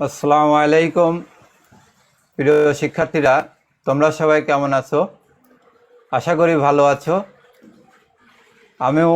আসসালামু আলাইকুম প্রিয় শিক্ষার্থীরা, তোমরা সবাই কেমন আছো? আশা করি ভালো আছো। আমিও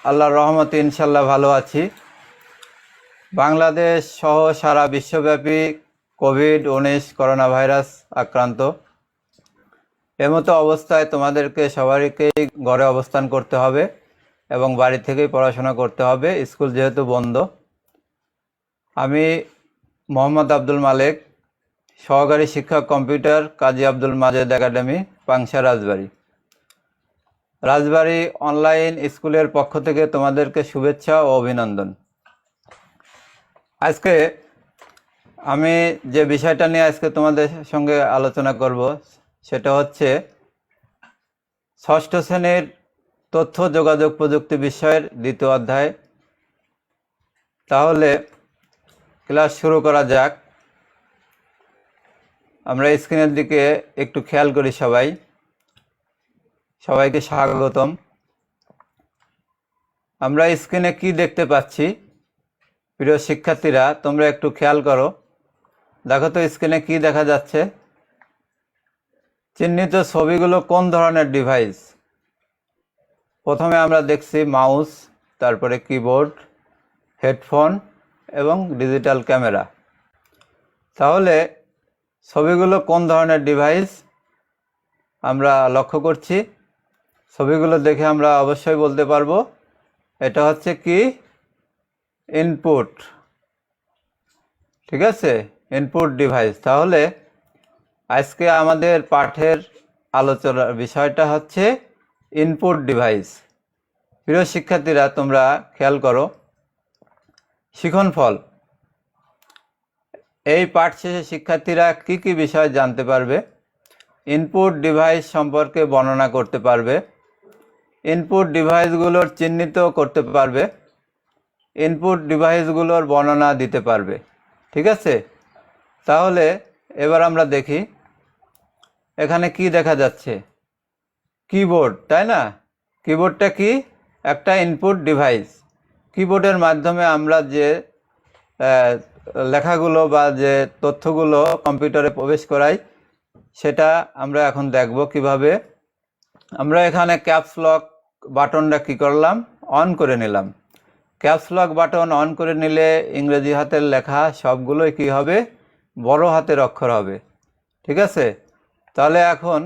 আল্লাহর রহমতে ইনশাল্লাহ ভালো আছি। বাংলাদেশ সহ সারা বিশ্বব্যাপী কোভিড-19 করোনা ভাইরাস আক্রান্ত। এমতো অবস্থায় তোমাদেরকে সবাইকেই ঘরে অবস্থান করতে হবে এবং বাড়ি থেকেই পড়াশোনা করতে হবে, স্কুল যেহেতু বন্ধ। আমি মোহাম্মদ আব্দুল মালেক, সহকারী শিক্ষক কম্পিউটার, কাজী আব্দুল মাজেদ একাডেমি, পাংশা, রাজবাড়ী অনলাইন স্কুলের পক্ষ থেকে তোমাদেরকে শুভেচ্ছা ও অভিনন্দন। আজকে আমি যে বিষয়টা নিয়ে আজকে তোমাদের সঙ্গে আলোচনা করব সেটা হচ্ছে ষষ্ঠ শ্রেণীর তথ্য যোগাযোগ প্রযুক্তি বিষয়ের দ্বিতীয় অধ্যায়। তাহলে ক্লাস শুরু করা যাক। আমরা স্ক্রিনের দিকে একটু খেয়াল করি। সবাইকে স্বাগতম। আমরা স্ক্রিনে কি দেখতে পাচ্ছি? প্রিয় শিক্ষার্থীরা, তোমরা একটু খেয়াল করো। দেখো তো স্ক্রিনে কি দেখা যাচ্ছে? চিহ্নিত ছবিগুলো কোন ধরনের ডিভাইস? প্রথমে আমরা দেখছি মাউস, তারপরে কিবোর্ড, হেডফোন এবং ডিজিটাল ক্যামেরা। তাহলে ছবিগুলো কোন ধরনের ডিভাইস আমরা লক্ষ্য করছি। ছবিগুলো দেখে আমরা অবশ্যই বলতে পারবো এটা হচ্ছে কি? ইনপুট। ঠিক আছে, ইনপুট ডিভাইস। তাহলে আজকে আমাদের পাঠের আলোচনার বিষয়টা হচ্ছে ইনপুট ডিভাইস। প্রিয় শিক্ষার্থীরা, তোমরা খেয়াল করো। শিক্ষণফল। এই পাঠ শেষে শিক্ষার্থীরা কি কি বিষয় জানতে পারবে? ইনপুট ডিভাইস সম্পর্কে বর্ণনা করতে পারবে, ইনপুট ডিভাইসগুলোর চিহ্নিত করতে পারবে, ইনপুট ডিভাইসগুলোর বর্ণনা দিতে পারবে। ঠিক আছে, তাহলে এবার আমরা দেখি এখানে কি দেখা যাচ্ছে। কিবোর্ড, তাই না? কিবোর্ডটা কি? একটা ইনপুট ডিভাইস। কিবোর্ডের মাধ্যমে আমরা যে লেখাগুলো বা যে তথ্যগুলো কম্পিউটারে প্রবেশ করাই সেটা আমরা এখন দেখব কিভাবে। আমরা এখানে ক্যাপস লক বাটনটা কি করলাম? অন করে নিলাম। ক্যাপস লক বাটন অন করে নিলে ইংরেজি হাতের লেখা সবগুলোই কি হবে? বড় হাতের অক্ষর হবে। ঠিক আছে, তাহলে এখন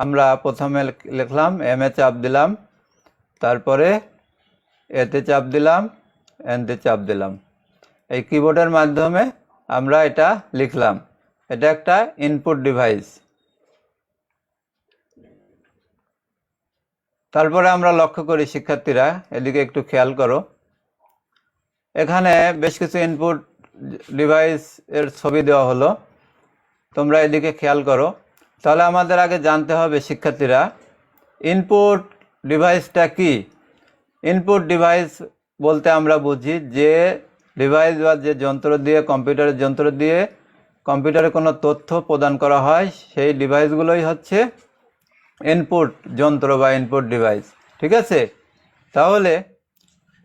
আমরা প্রথমে লিখলাম, এম-এ চাপ দিলাম, তারপরে এতে চাপ দিলাম, এনতে চাপ দিলাম। এই কিবোর্ডের মাধ্যমে আমরা এটা লিখলাম। এটা একটা ইনপুট ডিভাইস। তারপরে আমরা লক্ষ্য করি শিক্ষার্থীরা, এদিকে একটু খেয়াল করো। এখানে বেশ কিছু ইনপুট ডিভাইস এর ছবি দেওয়া হলো, তোমরা এদিকে খেয়াল করো। তাহলে আমাদের আগে জানতে হবে শিক্ষার্থীরা, ইনপুট ডিভাইসটা কি? ইনপুট ডিভাইস বলতে আমরা বুঝি যে ডিভাইস বা যে যন্ত্র দিয়ে, কম্পিউটারের যন্ত্র দিয়ে কম্পিউটারে কোনো তথ্য প্রদান করা হয়, সেই ডিভাইসগুলোই হচ্ছে ইনপুট যন্ত্র বা ইনপুট ডিভাইস। ঠিক আছে, তাহলে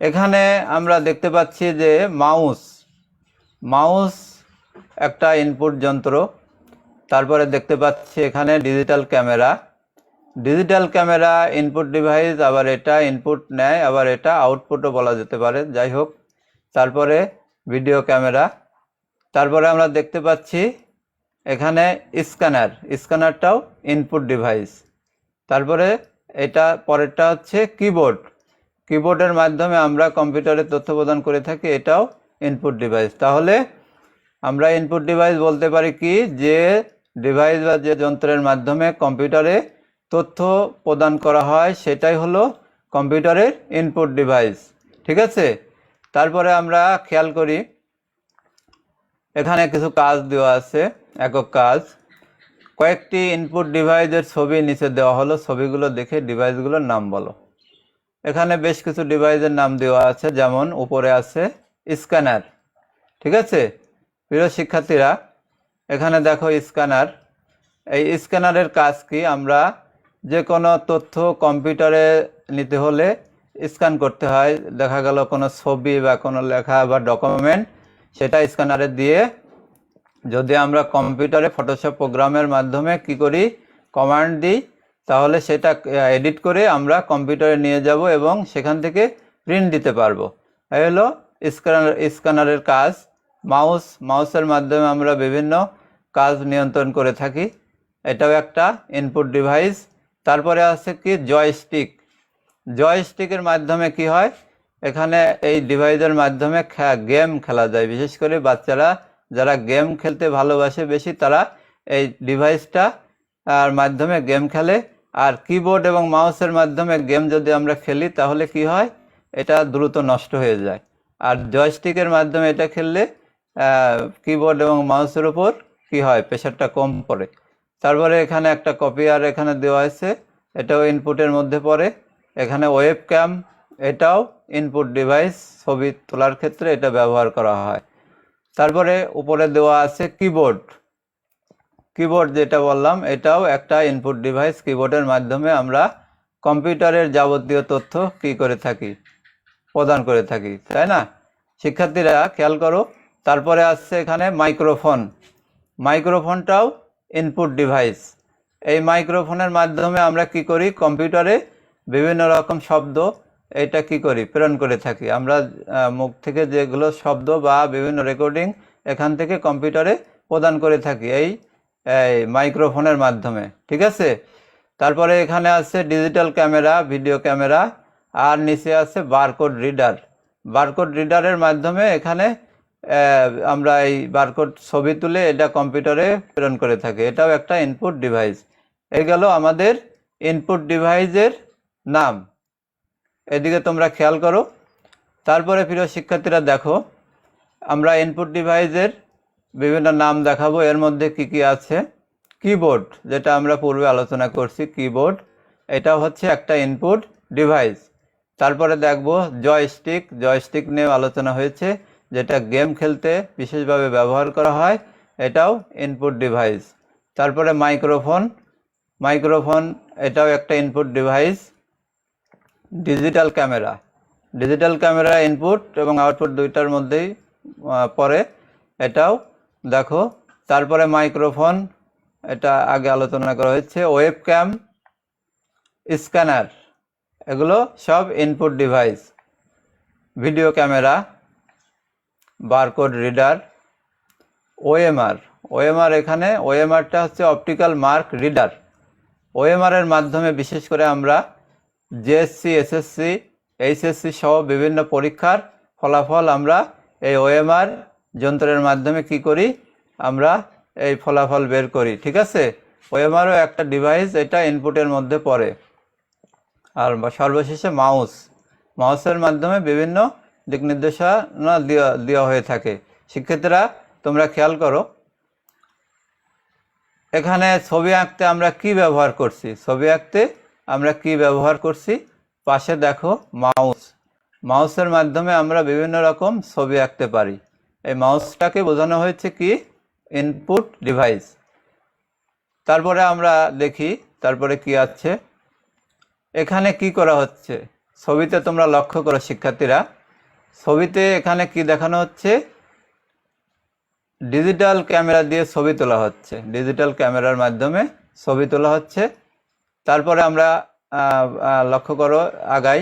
এখানে আমরা দেখতে পাচ্ছি যে মাউস একটা ইনপুট যন্ত্র। তারপরে দেখতে পাচ্ছি এখানে ডিজিটাল ক্যামেরা ইনপুট ডিভাইস, আবার এটা ইনপুট নেয়, আবার এটা আউটপুটও বলা যেতে পারে, যাই হোক। তারপরে ভিডিও ক্যামেরা। তারপরে আমরা দেখতে পাচ্ছি এখানে স্ক্যানারটাও ইনপুট ডিভাইস। তারপরে এটা পরেরটা হচ্ছে কিবোর্ডের মাধ্যমে আমরা কম্পিউটারে তথ্য প্রদান করে থাকি, এটাও ইনপুট ডিভাইস। তাহলে আমরা ইনপুট ডিভাইস বলতে পারি কি? যে ডিভাইস বা যে যন্ত্রের মাধ্যমে কম্পিউটারে তথ্য প্রদান করা হয় সেটাই হলো কম্পিউটারের ইনপুট ডিভাইস। ঠিক আছে, তারপরে আমরা খেয়াল করি এখানে কিছু কাজ দেওয়া আছে। একক কাজ, কয়েকটি ইনপুট ডিভাইসের ছবি নিচে দেওয়া হলো, ছবিগুলো দেখে ডিভাইসগুলোর নাম বলো। এখানে বেশ কিছু ডিভাইসের নাম দেওয়া আছে, যেমন উপরে আছে স্ক্যানার। ঠিক আছে, প্রিয় শিক্ষার্থীরা, এখানে দেখো স্ক্যানার। এই স্ক্যানারের কাজ কি? আমরা যে কোনো তথ্য কম্পিউটারে নিতে হলে স্ক্যান করতে হয়। দেখা গেল কোনো ছবি বা কোনো লেখা বা ডকুমেন্ট, সেটা স্ক্যানারে দিয়ে যদি আমরা কম্পিউটারে ফটোশপ প্রোগ্রামের মাধ্যমে কি করি, কমান্ড দিই, তাহলে সেটা এডিট করে আমরা কম্পিউটারে নিয়ে যাব এবং সেখান থেকে প্রিন্ট দিতে পারবো। এই হলো স্ক্যানারের কাজ। মাউসের মাধ্যমে আমরা বিভিন্ন কাজ নিয়ন্ত্রণ করে থাকি, এটাও একটা ইনপুট ডিভাইস। তারপরে আছে কি জয়স্টিকের মাধ্যমে কি হয়, এখানে এই ডিভাইসের মাধ্যমে গেম খেলা যায়। বিশেষ করে বাচ্চারা যারা গেম খেলতে ভালোবাসে বেশি, তারা এই ডিভাইসটা আর মাধ্যমে গেম খেলে। আর কিবোর্ড এবং মাউসের মাধ্যমে গেম যদি আমরা খেলি তাহলে কি হয়, এটা দ্রুত নষ্ট হয়ে যায়। আর জয়স্টিকের মাধ্যমে এটা খেললে কিবোর্ড এবং মাউসের উপর কি হয়, প্রেশারটা কম পড়ে। তারপরে এখানে একটা কপিয়ার এখানে দেওয়া আছে, এটাও ইনপুটের মধ্যে পড়ে। এখানে ওয়েব ক্যাম, এটাও ইনপুট ডিভাইস, ছবি তোলার ক্ষেত্রে এটা ব্যবহার করা হয়। তারপরে উপরে দেওয়া আছে কিবোর্ড যেটা বললাম, এটাও একটা ইনপুট ডিভাইস। কিবোর্ডের মাধ্যমে আমরা কম্পিউটারের যাবতীয় তথ্য কি করে থাকি, প্রদান করে থাকি, তাই না শিক্ষার্থীরা? খেয়াল করো। তারপরে আসছে এখানে মাইক্রোফোনটাও ইনপুট ডিভাইস। এই মাইক্রোফোনের মাধ্যমে আমরা কি করি, কম্পিউটারে বিভিন্ন রকম শব্দ এটা কি করি, প্রেরণ করে থাকি। আমরা মুখ থেকে যেগুলো শব্দ বা বিভিন্ন রেকর্ডিং এখান থেকে কম্পিউটারে প্রদান করে থাকি এই মাইক্রোফোনের মাধ্যমে, ঠিক আছে। তারপরে এখানে আছে ডিজিটাল ক্যামেরা, ভিডিও ক্যামেরা, আর নিচে আছে বারকোড রিডারের মাধ্যমে এখানে আমরা এই বারকোড ছবি তুলে এটা কম্পিউটারে প্রেরণ করে থাকি, এটাও একটা ইনপুট ডিভাইস। এই গেল আমাদের ইনপুট ডিভাইসের নাম। এদিকে তোমরা খেয়াল করো। তারপরে প্রিয় শিক্ষার্থীরা দেখো, আমরা ইনপুট ডিভাইসের বিভিন্ন নাম দেখাবো। এর মধ্যে কি কি আছে, কিবোর্ড, যেটা আমরা পূর্বে আলোচনা করছি, কিবোর্ড এটা হচ্ছে একটা ইনপুট ডিভাইস। তারপরে দেখব জয়স্টিক নিয়ে আলোচনা হয়েছে, যেটা গেম খেলতে বিশেষভাবে ব্যবহার করা হয়, এটাও ইনপুট ডিভাইস। তারপরে মাইক্রোফোন এটাও একটা input device. Digital camera input এবং আউটপুট দুইটার মধ্যেই পড়ে, এটাও দেখো। তারপরে মাইক্রোফোন, এটা আগে আলোচনা করা হয়েছে। ওয়েব ক্যাম, স্ক্যানার, এগুলো সব input device. Video camera, barcode reader, OMR এখানে ওএমআরটা হচ্ছে অপটিক্যাল মার্ক রিডার। ওএমআরের মাধ্যমে বিশেষ করে আমরা জেএসসি, এসএসসি, এইচএসসি সহ বিভিন্ন পরীক্ষার ফলাফল আমরা এই ওএমআর যন্ত্রের মাধ্যমে কি করি, আমরা এই ফলাফল বের করি, ঠিক আছে। ওএমআরও একটা ডিভাইস, এটা ইনপুটের মধ্যে পড়ে। আর সর্বশেষে মাউসের মাধ্যমে বিভিন্ন দিক নির্দেশনা দেওয়া হয়ে থাকে। শিক্ষার্থীরা তোমরা খেয়াল করো, এখানে ছবি আঁকতে আমরা কি ব্যবহার করছি, পাশে দেখো মাউসের মাধ্যমে আমরা বিভিন্ন রকম ছবি আঁকতে পারি। এই মাউসটাকে বোঝানো হয়েছে কি, ইনপুট ডিভাইস। তারপরে আমরা দেখি তারপরে কি আছে, এখানে কি করা হচ্ছে ছবিতে তোমরা লক্ষ্য করো শিক্ষার্থীরা। ছবিতে এখানে কি দেখানো হচ্ছে, ডিজিটাল ক্যামেরা দিয়ে ছবি তোলা হচ্ছে, ডিজিটাল ক্যামেরার মাধ্যমে ছবি তোলা হচ্ছে। তারপরে আমরা লক্ষ্য করো আগাই,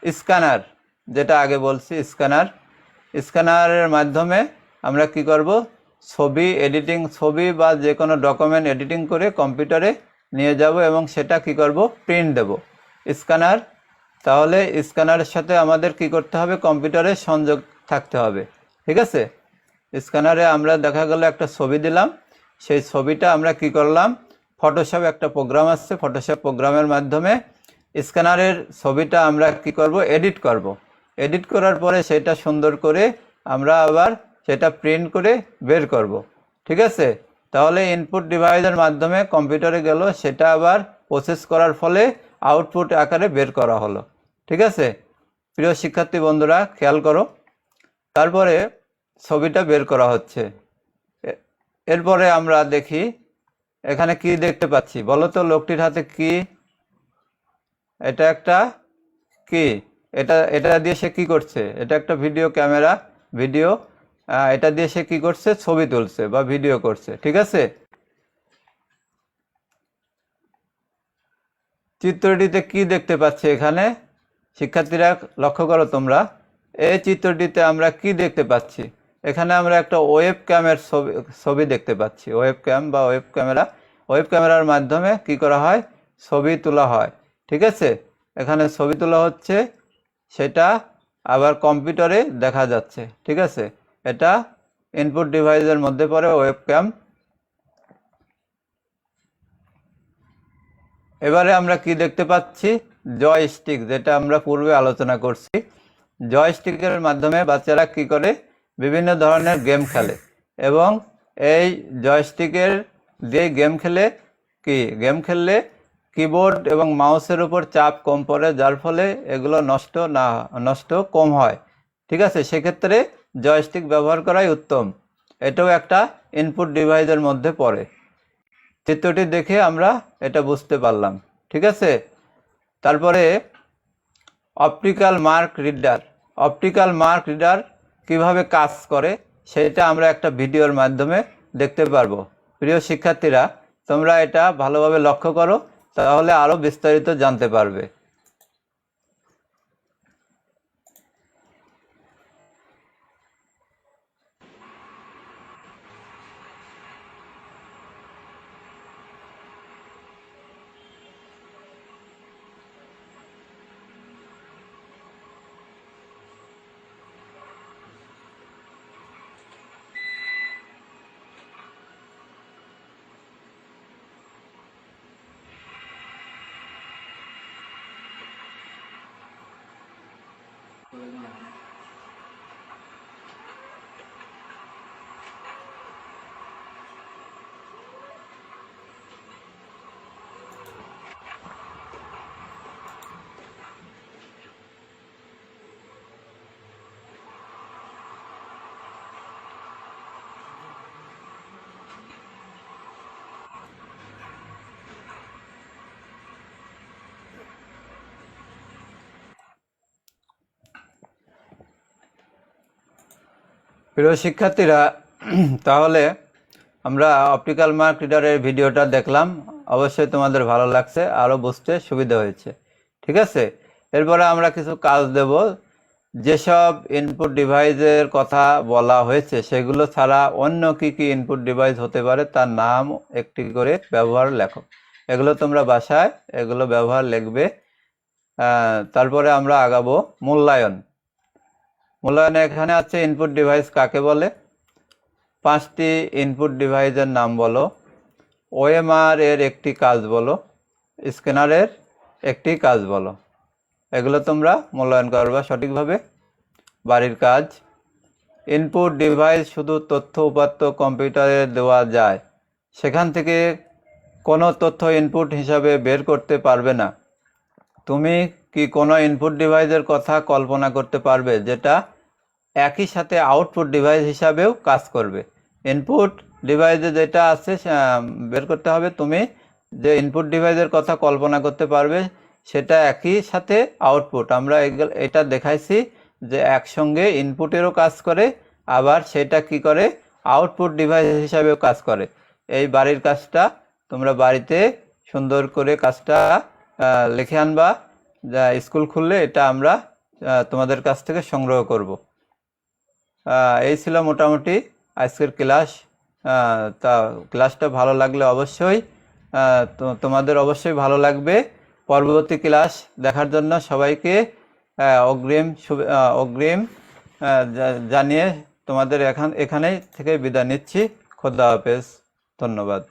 স্ক্যানার, যেটা আগে বলছি, স্ক্যানারের মাধ্যমে আমরা কি করব, ছবি বা যে কোনো ডকুমেন্ট এডিটিং করে কম্পিউটারে নিয়ে যাব এবং সেটা কি করব, প্রিন্ট দেব। স্ক্যানার, তাহলে স্ক্যানারের সাথে আমাদের কি করতে হবে, কম্পিউটারে সংযোগ থাকতে হবে, ঠিক আছে। স্ক্যানারে আমরা দেখা গেল একটা ছবি দিলাম, সেই ছবিটা আমরা কি করলাম, ফটোশপ একটা প্রোগ্রাম আছে, ফটোশপ প্রোগ্রামের মাধ্যমে স্ক্যানারের ছবিটা আমরা কি করব, এডিট করার পরে সেটা সুন্দর করে আমরা আবার সেটা প্রিন্ট করে বের করব, ঠিক আছে। তাহলে ইনপুট ডিভাইসের মাধ্যমে কম্পিউটারে গেল, সেটা আবার প্রসেস করার ফলে আউটপুট আকারে বের করা হলো, ঠিক আছে। প্রিয় শিক্ষার্থী বন্ধুরা খেয়াল করো, তারপরে ছবিটা বের করা হচ্ছে। এরপরে আমরা দেখি এখানে কি দেখতে পাচ্ছি, বলো তো লোকটির হাতে কি, এটা একটা কি, এটা দিয়ে সে কি করছে, এটা একটা ভিডিও ক্যামেরা, ভিডিও এটা দিয়ে সে কি করছে, ছবি তুলছে বা ভিডিও করছে। ঠিক আছে, চিত্রটিতে কি দেখতে পাচ্ছি এখানে শিক্ষার্থীরা লক্ষ্য করো তোমরা, এই চিত্রটিতে আমরা কি দেখতে পাচ্ছি, এখানে আমরা একটা ওয়েব ক্যামের ছবি দেখতে পাচ্ছি। ওয়েব ক্যাম বা ওয়েব ক্যামেরার মাধ্যমে কি করা হয়, ছবি তোলা হয়। ঠিক আছে, এখানে ছবি তোলা হচ্ছে, সেটা আবার কম্পিউটারে দেখা যাচ্ছে। ঠিক আছে, এটা ইনপুট ডিভাইসের মধ্যে পড়ে ওয়েব ক্যাম। এবারে আমরা কি দেখতে পাচ্ছি, জয়স্টিক, যেটা আমরা পূর্বে আলোচনা করছি। জয়স্টিকের মাধ্যমে বাচ্চারা কি করে, বিভিন্ন ধরনের গেম খেলে, এবং এই জয়স্টিকের দিয়ে গেম খেললে কিবোর্ড এবং মাউসের উপর চাপ কম পড়ে, যার ফলে এগুলো নষ্ট কম হয়। ঠিক আছে, সেক্ষেত্রে জয়স্টিক ব্যবহার করাই উত্তম। এটাও একটা ইনপুট ডিভাইসের মধ্যে পড়ে। চিত্রটি দেখে আমরা এটা বুঝতে পারলাম। ঠিক আছে, তারপরে অপটিক্যাল মার্ক রিডার কিভাবে কাজ করে সেটা আমরা একটা ভিডিওর মাধ্যমে দেখতে পারবো। প্রিয় শিক্ষার্থীরা, তোমরা এটা ভালোভাবে লক্ষ্য করো, তাহলে আরো বিস্তারিত জানতে পারবে। প্রিয় শিক্ষার্থীরা, তাহলে আমরা অপটিক্যাল মার্ক রিডারের ভিডিওটা দেখলাম। অবশ্যই তোমাদের ভালো লাগছে, আরও বুঝতে সুবিধা হয়েছে। ঠিক আছে, এরপরে আমরা কিছু কাজ দেব। যেসব ইনপুট ডিভাইসের কথা বলা হয়েছে সেগুলো ছাড়া অন্য কি কি ইনপুট ডিভাইস হতে পারে তার নাম একটি করে ব্যবহার লেখো। এগুলো তোমরা বাসায় এগুলো ব্যবহার লিখবে। তারপরে আমরা আগাবো মূল্যায়নে। এখানে আছে ইনপুট ডিভাইস কাকে বলে, 5টি ইনপুট ডিভাইসের নাম বলো, ওএমআর এর একটি কাজ বলো, স্ক্যানারের একটি কাজ বলো। এগুলো তোমরা মূল্যায়ন করবা সঠিকভাবে। বাড়ির কাজ, ইনপুট ডিভাইস শুধু তথ্য উপাত্ত কম্পিউটারে দেওয়া যায়, সেখান থেকে কোনো তথ্য ইনপুট হিসাবে বের করতে পারবে না। তুমি কি কোনো ইনপুট ডিভাইসের কথা কল্পনা করতে পারবে যেটা একই সাথে আউটপুট ডিভাইস হিসাবেও কাজ করবে? ইনপুট ডিভাইসে যেটা আছে বের করতে হবে। তুমি যে ইনপুট ডিভাইসের কথা কল্পনা করতে পারবে সেটা একই সাথে আউটপুট। আমরা এটা দেখাইছি যে একসঙ্গে ইনপুটেরও কাজ করে, আবার সেটা কি করে, আউটপুট ডিভাইস হিসাবেও কাজ করে। এই বাড়ির কাজটা তোমরা বাড়িতে সুন্দর করে কাজটা লিখে আনবা। স্কুল খুললে এটা আমরা তোমাদের কাছ থেকে সংগ্রহ করব। এই ছিল মোটামুটি আজকের ক্লাস। তা ক্লাসটা ভালো লাগলে অবশ্যই তোমাদের অবশ্যই ভালো লাগবে। পরবর্তী ক্লাস দেখার জন্য সবাইকে অগ্রিম জানিয়ে তোমাদের এখানেই থেকে বিদায় নিচ্ছি। খোদা হাফেজ, ধন্যবাদ।